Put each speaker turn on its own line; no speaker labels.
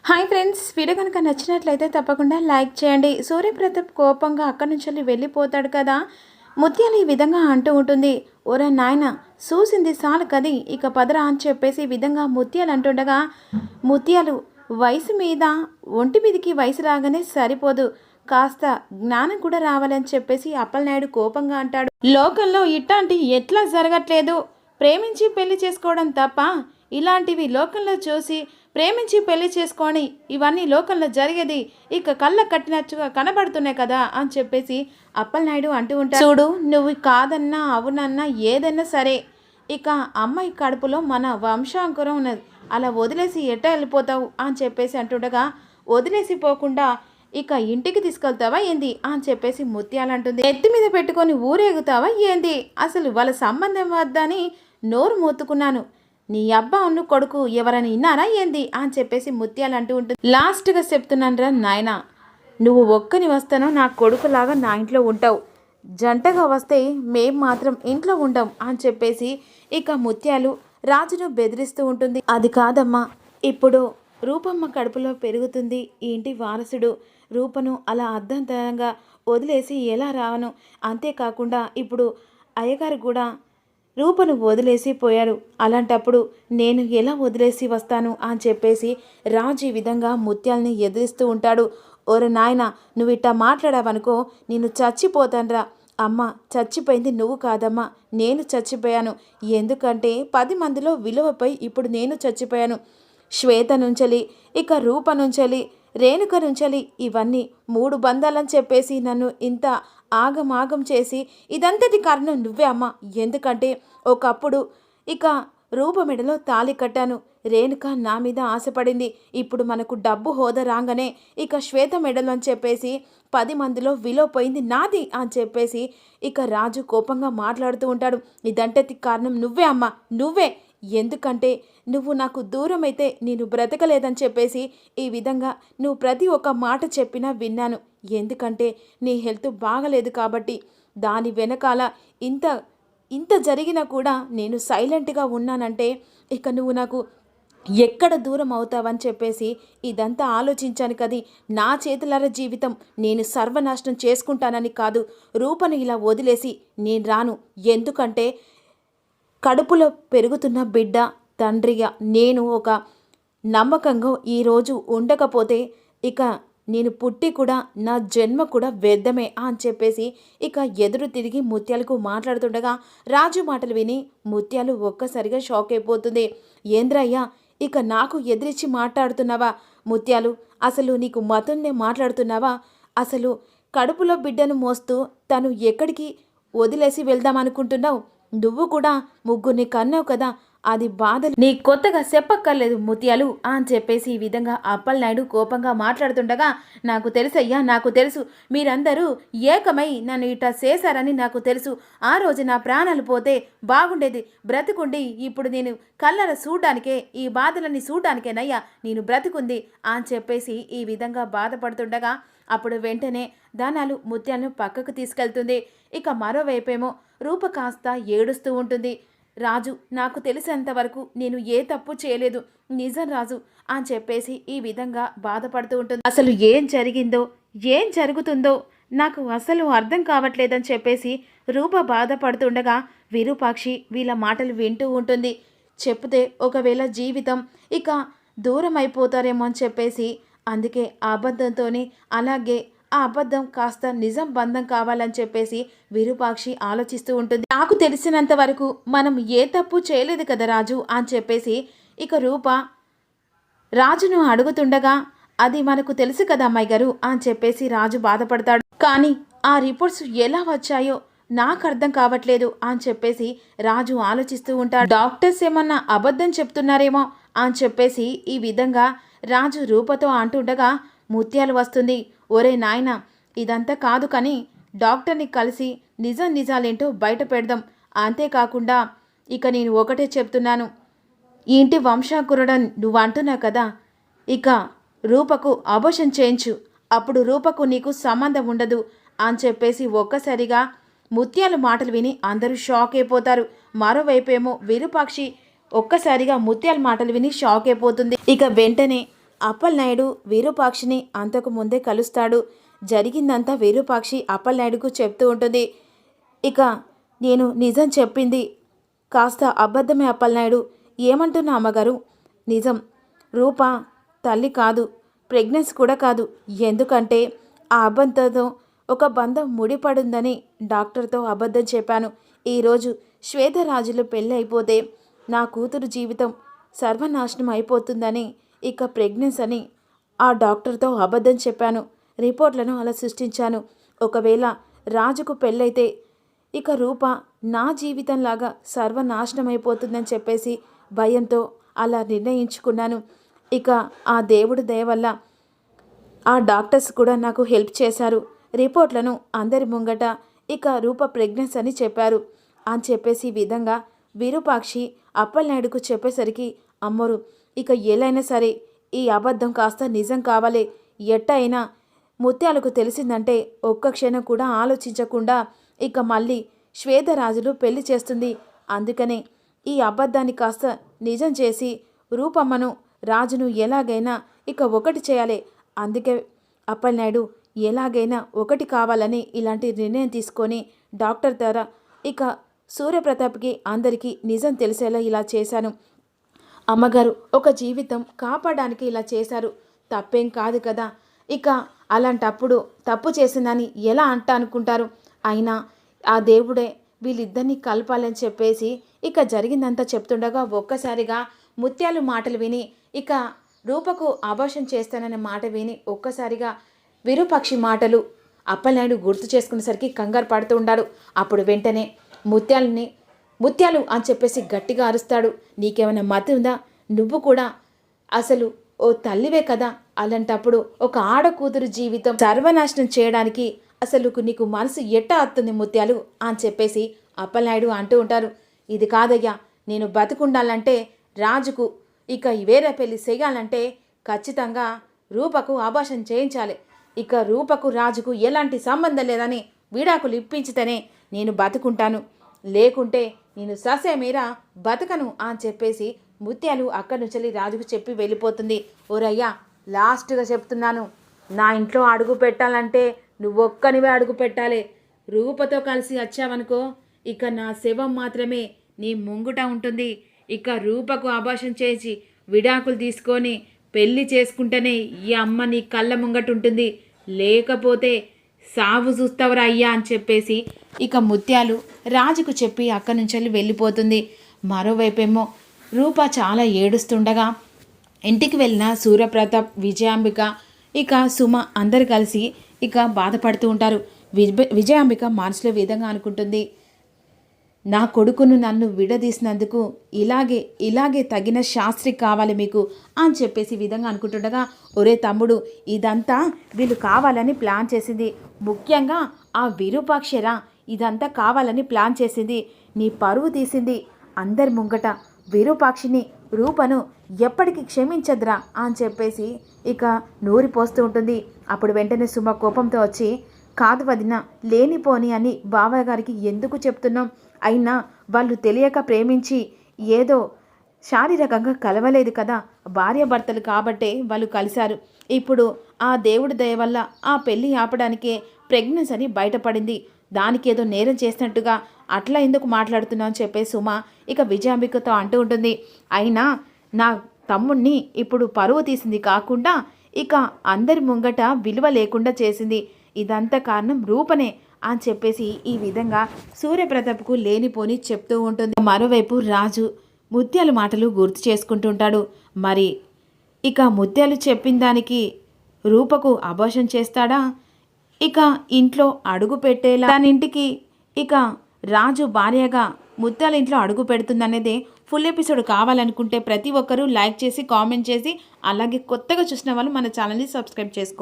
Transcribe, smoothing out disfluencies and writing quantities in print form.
Hi friends, video కనుక నచ్చినట్లయితే తప్పకుండా లైక్ చేయండి. సూర్యప్రతాప్ కోపంగా అక్కడి నుంచి వెళ్ళిపోతాడు కదా. ముత్యాలు ఈ విధంగా అంటూ ఉంటుంది, ఓరా నాయన చూసింది చాలు కది, ఇక పదరా అని చెప్పేసి ఈ విధంగా ముత్యాలు అంటుండగా, ముత్యాలు వయసు మీద ఒంటి మీదకి వయసు రాగానే సరిపోదు, కాస్త జ్ఞానం కూడా రావాలని చెప్పేసి అప్పలనాయుడు కోపంగా అంటాడు. లోకంలో ఇట్లాంటి ఎట్లా జరగట్లేదు, ప్రేమించి పెళ్లి చేసుకోవడం తప్ప ఇలాంటివి లోకంలో చూసి ప్రేమించి పెళ్లి చేసుకొని ఇవన్నీ లోకంలో జరిగేది ఇక కళ్ళ కట్టినట్టుగా కనబడుతున్నాయి కదా అని చెప్పేసి అప్పలనాయుడు అంటూ ఉంటాడు. చూడు, నువ్వు కాదన్నా అవునన్నా ఏదన్నా సరే, ఇక అమ్మాయి కడుపులో మన వంశాంకురం ఉన్నది, అలా వదిలేసి ఎట్ట వెళ్ళిపోతావు అని చెప్పేసి అంటుండగా, వదిలేసి పోకుండా ఇక ఇంటికి తీసుకెళ్తావా ఏంది అని చెప్పేసి ముత్యాలంటుంది. ఎత్తి మీద పెట్టుకొని ఊరేగుతావా ఏంది, అసలు వాళ్ళ సంబంధం వద్దని నోరు మూతుకున్నాను, నీ అబ్బా ఉన్ను కొడుకు ఎవరని విన్నారా ఏంది అని చెప్పేసి ముత్యాలు అంటూ ఉంటుంది. లాస్ట్గా చెప్తున్నాను రా నాయన, నువ్వు ఒక్కని వస్తానో నా కొడుకులాగా నా ఇంట్లో ఉంటావు, జంటగా వస్తే మేం మాత్రం ఇంట్లో ఉండం అని చెప్పేసి ఇక ముత్యాలు రాజును బెదిరిస్తూ ఉంటుంది. అది కాదమ్మా, ఇప్పుడు రూపమ్మ కడుపులో పెరుగుతుంది ఈ ఇంటి వారసుడు, రూపను అలా అర్ధంతరంగా వదిలేసి ఎలా రావను, అంతేకాకుండా ఇప్పుడు అయ్యగారు కూడా రూపను వదిలేసి పోయాడు, అలాంటప్పుడు నేను ఎలా వదిలేసి వస్తాను అని చెప్పేసి రాజు ఈ విధంగా ముత్యాల్ని ఎదిరిస్తూ ఉంటాడు. ఓర నాయన, నువ్వు ఇట్టా మాట్లాడావనుకో నేను చచ్చిపోతానురా. అమ్మ చచ్చిపోయింది నువ్వు కాదమ్మా, నేను చచ్చిపోయాను, ఎందుకంటే 10 మందిలో విలువపై ఇప్పుడు నేను చచ్చిపోయాను. శ్వేత నుంచలి, ఇక రూప నుంచలి, రేణుక నుంచలి, ఇవన్నీ 3 బంధాలని చెప్పేసి నన్ను ఇంత ఆగమాగం చేసి ఇదంతటి కారణం నువ్వే అమ్మ. ఎందుకంటే ఒకప్పుడు ఇక రూప మెడలో తాళి కట్టాను, రేణుక నా మీద ఆశపడింది, ఇప్పుడు మనకు డబ్బు హోదా రాగానే ఇక శ్వేత మెడలో అని చెప్పేసి 10 మందిలో విలువ పోయింది నాది అని చెప్పేసి ఇక రాజు కోపంగా మాట్లాడుతూ ఉంటాడు. ఇదంతటి కారణం నువ్వే అమ్మ, నువ్వే, ఎందుకంటే నువ్వు నాకు దూరం అయితే నేను బ్రతకలేదని చెప్పేసి ఈ విధంగా నువ్వు ప్రతి ఒక్క మాట చెప్పినా విన్నాను, ఎందుకంటే నీ హెల్త్ బాగలేదు కాబట్టి. దాని వెనకాల ఇంత ఇంత జరిగినా కూడా నేను సైలెంట్గా ఉన్నానంటే ఇక నువ్వు నాకు ఎక్కడ దూరం అవుతావని చెప్పేసి ఇదంతా ఆలోచించాను కది. నా చేతులార జీవితం నేను సర్వనాశనం చేసుకుంటానని కాదు, రూపను ఇలా వదిలేసి నేను రాను, ఎందుకంటే కడుపులో పెరుగుతున్న బిడ్డ తండ్రిగా నేను ఒక నమ్మకంగా ఈరోజు ఉండకపోతే ఇక నేను పుట్టి కూడా నా జన్మ కూడా వ్యర్థమే అని చెప్పేసి ఇక ఎదురు తిరిగి ముత్యాలకు మాట్లాడుతుండగా రాజు మాటలు విని ముత్యాలు ఒక్కసారిగా షాక్ అయిపోతుంది. ఏంద్రయ్యా, ఇక నాకు ఎదిరించి మాట్లాడుతున్నావా ముత్యాలు, అసలు నీకు మతంనే మాట్లాడుతున్నావా, అసలు కడుపులో బిడ్డను మోస్తూ తను ఎక్కడికి వదిలేసి వెళ్దామనుకుంటున్నావు, నువ్వు కూడా 3 కన్నావు కదా, అది బాధ నీ కొత్తగా చెప్పక్కర్లేదు ముత్యాలు అని చెప్పేసి ఈ విధంగా అప్పలనాయుడు కోపంగా మాట్లాడుతుండగా, నాకు తెలుసయ్యా, నాకు తెలుసు, మీరందరూ ఏకమై నన్ను ఇట్లా చేశారని నాకు తెలుసు, ఆ రోజు నా ప్రాణాలు పోతే బాగుండేది, బ్రతుకుండి ఇప్పుడు నేను కళ్ళర చూడ్డానికే, ఈ బాధలన్నీ చూడ్డానికేనయ్యా నేను బ్రతుకుంది అని చెప్పేసి ఈ విధంగా బాధపడుతుండగా అప్పుడు వెంటనే దానాలు ముత్యాలను పక్కకు తీసుకెళ్తుంది. ఇక మరోవైపేమో రూప కాస్త ఏడుస్తూ ఉంటుంది. రాజు, నాకు తెలిసేంతవరకు నేను ఏ తప్పు చేయలేదు, నిజం రాజు అని చెప్పేసి ఈ విధంగా బాధపడుతూ ఉంటుంది. అసలు ఏం జరిగిందో ఏం జరుగుతుందో నాకు అసలు అర్థం కావట్లేదని చెప్పేసి రూప బాధపడుతుండగా విరూపాక్షి వీళ్ళ మాటలు వింటూ ఉంటుంది. చెప్తే ఒకవేళ జీవితం ఇక దూరం అయిపోతారేమో అని చెప్పేసి అందుకే ఆ అబద్ధంతోనే, అలాగే ఆ అబద్ధం కాస్త నిజం బంధం కావాలని చెప్పేసి విరూపాక్షి ఆలోచిస్తూ ఉంటుంది. నాకు తెలిసినంత వరకు మనం ఏ తప్పు చేయలేదు కదా రాజు అని చెప్పేసి ఇక రూప రాజును అడుగుతుండగా, అది మనకు తెలుసు కదా అమ్మాయి గారు అని చెప్పేసి రాజు బాధపడతాడు. కానీ ఆ రిపోర్ట్స్ ఎలా వచ్చాయో నాకు అర్థం కావట్లేదు అని చెప్పేసి రాజు ఆలోచిస్తూ ఉంటాడు. డాక్టర్స్ ఏమన్నా అబద్ధం చెప్తున్నారేమో అని చెప్పేసి ఈ విధంగా రాజు రూపతో అంటుండగా ముత్యాలు వస్తుంది. ఒరే నాయన, ఇదంతా కాదు కానీ డాక్టర్ని కలిసి నిజాలేంటో బయట పెడదాం, అంతేకాకుండా ఇక నేను ఒకటే చెప్తున్నాను, ఈ ఇంటి వంశాంకురుడని నువ్వు అంటున్నావు కదా, ఇక రూపకు అబోషన్ చేయించు, అప్పుడు రూపకు నీకు సంబంధం ఉండదు అని చెప్పేసి ఒక్కసారిగా ముత్యాలు మాటలు విని అందరూ షాక్ అయిపోతారు. మరోవైపేమో విరూపాక్షి ఒక్కసారిగా ముత్యాల మాటలు విని షాక్ అయిపోతుంది. ఇక వెంటనే అప్పలనాయుడు విరూపాక్షిని అంతకు ముందే కలుస్తాడు. జరిగిందంతా విరూపాక్షి అప్పలనాయుడుకు చెప్తూ ఉంటుంది. ఇక నేను నిజం చెప్పింది కాస్త అబద్ధమే అప్పలనాయుడు. ఏమంటున్నా అమ్మగారు? నిజం. రూప తల్లి కాదు, ప్రెగ్నెన్సీ కూడా కాదు. ఎందుకంటే ఆ అబద్ధంతో ఒక బంధం ముడిపడుందని డాక్టర్తో అబద్ధం చెప్పాను. ఈరోజు శ్వేతరాజులు పెళ్ళి అయిపోతే నా కూతురు జీవితం సర్వనాశనం అయిపోతుందని ఇక ప్రెగ్నెన్సీ అని ఆ డాక్టర్తో అబద్ధం చెప్పాను. రిపోర్ట్లను అలా సృష్టించాను. ఒకవేళ రాజుకు పెళ్ళైతే ఇక రూప నా జీవితంలాగా సర్వనాశనం అయిపోతుందని చెప్పేసి భయంతో అలా నిర్ణయించుకున్నాను. ఇక ఆ దేవుడి దయ వల్ల ఆ డాక్టర్స్ కూడా నాకు హెల్ప్ చేశారు. రిపోర్ట్లను అందరి ముంగట ఇక రూప ప్రెగ్నెన్సీ అని చెప్పారు అని చెప్పేసి ఈ విధంగా విరూపాక్షి అప్పలనాయుడుకు చెప్పేసరికి అమ్మోరు ఇక ఎలైనా సరే ఈ అబద్ధం కాస్త నిజం కావాలి. ఎట్టయినా ముత్యాలకు తెలిసిందంటే ఒక్క క్షణం కూడా ఆలోచించకుండా ఇక మళ్ళీ శ్వేతరాజులు పెళ్లి చేస్తుంది. అందుకనే ఈ అబద్ధాన్ని కాస్త నిజం చేసి రూపమ్మను రాజును ఎలాగైనా ఇక ఒకటి చేయాలి. అందుకే అప్పలనాయుడు ఎలాగైనా ఒకటి కావాలని ఇలాంటి నిర్ణయం తీసుకొని డాక్టర్ ద్వారా ఇక సూర్యప్రతాప్కి అందరికీ నిజం తెలిసేలా ఇలా చేశాను. అమ్మగారు ఒక జీవితం కాపాడడానికి ఇలా చేశారు. తప్పేం కాదు కదా. ఇక అలాంటప్పుడు తప్పు చేసిందని ఎలా అనుకుంటారు? అయినా ఆ దేవుడే వీళ్ళిద్దరినీ కలపాలని చెప్పేసి ఇక జరిగిందంతా చెప్తుండగా ఒక్కసారిగా ముత్యాలు మాటలు విని ఇక రూపకు అబార్షన్ చేస్తాననే మాట విని ఒక్కసారిగా విరూపాక్షి మాటలు అప్పలనాయుడు గుర్తు చేసుకునేసరికి కంగారు పడుతూ ఉన్నాడు. అప్పుడు వెంటనే ముత్యాలు అని చెప్పేసి గట్టిగా అరుస్తాడు. నీకేమైనా మతి ఉందా? నువ్వు కూడా అసలు ఓ తల్లివే కదా. అలాంటప్పుడు ఒక ఆడ కూతురు జీవితం సర్వనాశనం చేయడానికి అసలు నీకు మనసు ఎట్ట అత్తుంది ముత్యాలు అని చెప్పేసి అప్పలనాయుడు అంటూ ఉంటారు. ఇది కాదయ్యా, నేను బతుకుండాలంటే రాజుకు ఇక వేరే పెళ్లి చేయాలంటే ఖచ్చితంగా రూపకు అబార్షన్ చేయించాలి. ఇక రూపకు రాజుకు ఎలాంటి సంబంధం లేదని విడాకులు ఇప్పించితేనే నేను బతుకుంటాను, లేకుంటే నేను ససేమీరా బతకను అని చెప్పేసి ముత్యాలు అక్కడి నుంచి రాజుకు చెప్పి వెళ్ళిపోతుంది. ఓరయ్యా, లాస్ట్గా చెప్తున్నాను, నా ఇంట్లో అడుగు పెట్టాలంటే నువ్వొక్కనివే అడుగు పెట్టాలి. రూపతో కలిసి వచ్చావనుకో ఇక నా శవం మాత్రమే నీ ముంగుట ఉంటుంది. ఇక రూపకు అబార్షన్ చేసి విడాకులు తీసుకొని పెళ్లి చేసుకుంటేనే ఈ అమ్మ నీ కళ్ళ ముంగట ఉంటుంది, లేకపోతే సాగు చూస్తావురా అయ్యా అని చెప్పేసి ఇక ముత్యాలు రాజుకు చెప్పి అక్కడి నుంచి వెళ్ళిపోతుంది. మరోవైపేమో రూప చాలా ఏడుస్తుండగా ఇంటికి వెళ్ళిన సూర్యప్రతాప్, విజయాంబిక ఇక సుమ అందరు కలిసి ఇక బాధపడుతూ ఉంటారు. విజయాంబిక మనసులో విధంగా అనుకుంటుంది, నా కొడుకును నన్ను విడదీసినందుకు ఇలాగే తగిన శాస్త్రి కావాలి మీకు అని చెప్పేసి విధంగా అనుకుంటుండగా, ఒరే తమ్ముడు, ఇదంతా వీళ్ళు కావాలని ప్లాన్ చేసింది. ముఖ్యంగా ఆ విరూపాక్షరా ఇదంతా కావాలని ప్లాన్ చేసింది. నీ పరువు తీసింది అందరి ముంగట. విరూపాక్షిని, రూపను ఎప్పటికీ క్షమించద్రా అని చెప్పేసి ఇక నూరిపోస్తూ ఉంటుంది. అప్పుడు వెంటనే సుమ కోపంతో వచ్చి, కాదు వదిన, లేనిపోని అని బాబాయ్ గారికి ఎందుకు చెప్తున్నాం? అయినా వాళ్ళు తెలియక ప్రేమించి ఏదో శారీరకంగా కలవలేదు కదా, భార్యాభర్తలు కాబట్టే వాళ్ళు కలిశారు. ఇప్పుడు ఆ దేవుడి దయ వల్ల ఆ పెళ్ళి ఆపడానికే ప్రెగ్నెన్సీ అని బయటపడింది. దానికేదో నేరం చేసినట్టుగా అట్లా ఎందుకు మాట్లాడుతున్నావు అని చెప్పే సుమ ఇక విజయాంబికతో అంటూ ఉంటుంది. అయినా నా తమ్ముణ్ణి ఇప్పుడు పరువు తీసింది కాకుండా ఇక అందరి ముంగట విలువ లేకుండా చేసింది. ఇదంతా కారణం రూపనే అని చెప్పేసి ఈ విధంగా సూర్యప్రతాప్కు లేనిపోని చెప్తూ ఉంటుంది. మరోవైపు రాజు ముత్యాలు మాటలు గుర్తు చేసుకుంటుంటాడు. మరి ఇక ముత్యాలు చెప్పిన దానికి రూపకు అబార్షన్ చేస్తాడా? ఇక ఇంట్లో అడుగు పెట్టేలా తన ఇంటికి ఇక రాజు భార్యగా ముత్యాల ఇంట్లో అడుగు పెడుతుందనేదే ఫుల్ ఎపిసోడ్ కావాలనుకుంటే ప్రతి ఒక్కరూ లైక్ చేసి కామెంట్ చేసి అలాగే కొత్తగా చూసిన వాళ్ళు మన ఛానల్ని సబ్స్క్రైబ్ చేసుకో.